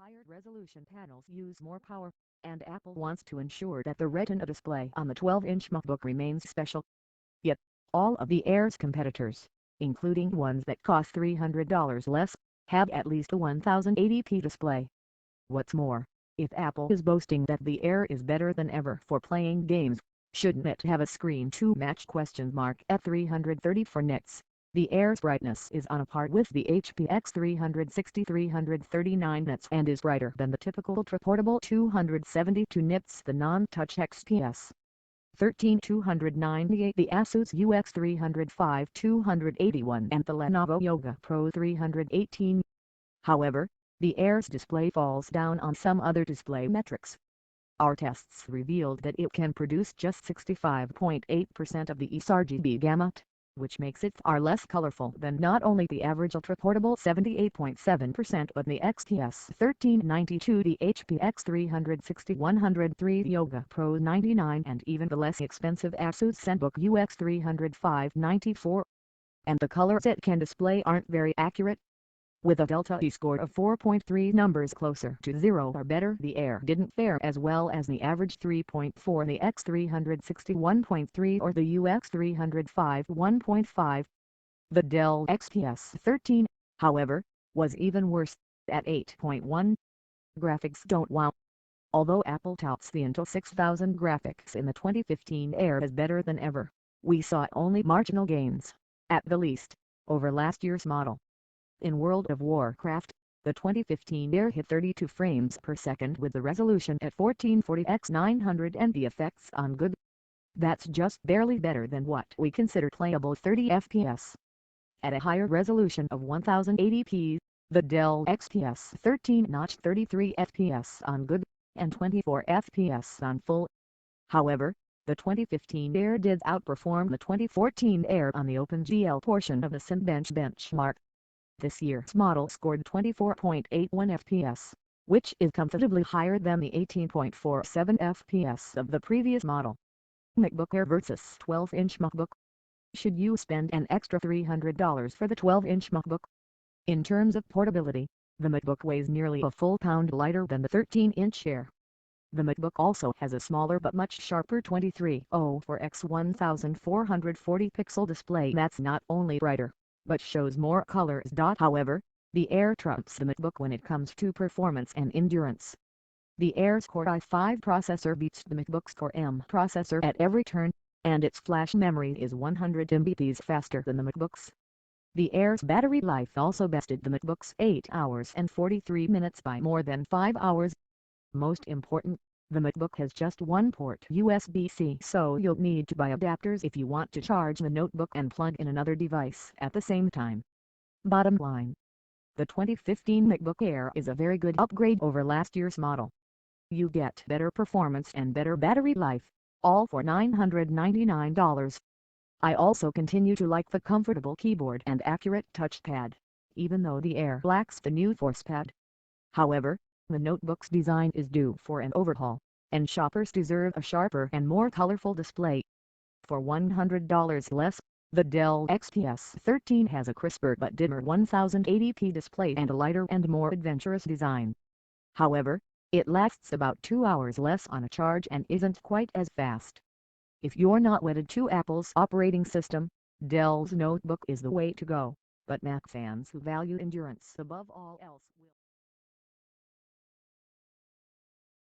higher resolution panels use more power, and Apple wants to ensure that the Retina display on the 12-inch MacBook remains special. Yet, all of the Air's competitors, including ones that cost $300 less, have at least a 1080p display. What's more, if Apple is boasting that the Air is better than ever for playing games, shouldn't it have a screen to match at 330 for nits? The Air's brightness is on a par with the HP X360-339 nits and is brighter than the typical ultra-portable 272 nits, the non-touch XPS 13298, the Asus UX 305-281 and the Lenovo Yoga Pro 318. However, the Air's display falls down on some other display metrics. Our tests revealed that it can produce just 65.8% of the sRGB gamut, which makes it far less colorful than not only the average ultra-portable 78.7% but the XPS 1392, the HP X360-103 Yoga Pro 99 and even the less expensive Asus ZenBook UX 305-94. And the colors it can display aren't very accurate. With a delta T-score of 4.3, numbers closer to 0 or better, the Air didn't fare as well as the average 3.4, the X360 or the UX 305 1.5. The Dell XPS 13, however, was even worse, at 8.1. Graphics don't wow. Although Apple touts the Intel 6000 graphics in the 2015 Air as better than ever, we saw only marginal gains, at the least, over last year's model. In World of Warcraft, the 2015 Air hit 32 frames per second with the resolution at 1440x900 and the effects on good. That's just barely better than what we consider playable 30 FPS. At a higher resolution of 1080p, the Dell XPS 13 notched 33 FPS on good, and 24 FPS on full. However, the 2015 Air did outperform the 2014 Air on the OpenGL portion of the Cinebench benchmark. This year's model scored 24.81 FPS, which is comfortably higher than the 18.47 FPS of the previous model. MacBook Air vs 12-inch MacBook. Should you spend an extra $300 for the 12-inch MacBook? In terms of portability, the MacBook weighs nearly a full pound lighter than the 13-inch Air. The MacBook also has a smaller but much sharper 2304x 1440 pixel display that's not only brighter, but shows more colors. However, the Air trumps the MacBook when it comes to performance and endurance. The Air's Core i5 processor beats the MacBook's Core M processor at every turn, and its flash memory is 100 Mbps faster than the MacBook's. The Air's battery life also bested the MacBook's 8 hours and 43 minutes by more than 5 hours. Most important, the MacBook has just one port USB-C, so you'll need to buy adapters if you want to charge the notebook and plug in another device at the same time. Bottom line: the 2015 MacBook Air is a very good upgrade over last year's model. You get better performance and better battery life, all for $999. I also continue to like the comfortable keyboard and accurate touchpad, even though the Air lacks the new ForcePad. However, the notebook's design is due for an overhaul, and shoppers deserve a sharper and more colorful display. For $100 less, the Dell XPS 13 has a crisper but dimmer 1080p display and a lighter and more adventurous design. However, it lasts about 2 hours less on a charge and isn't quite as fast. If you're not wedded to Apple's operating system, Dell's notebook is the way to go, but Mac fans who value endurance above all else will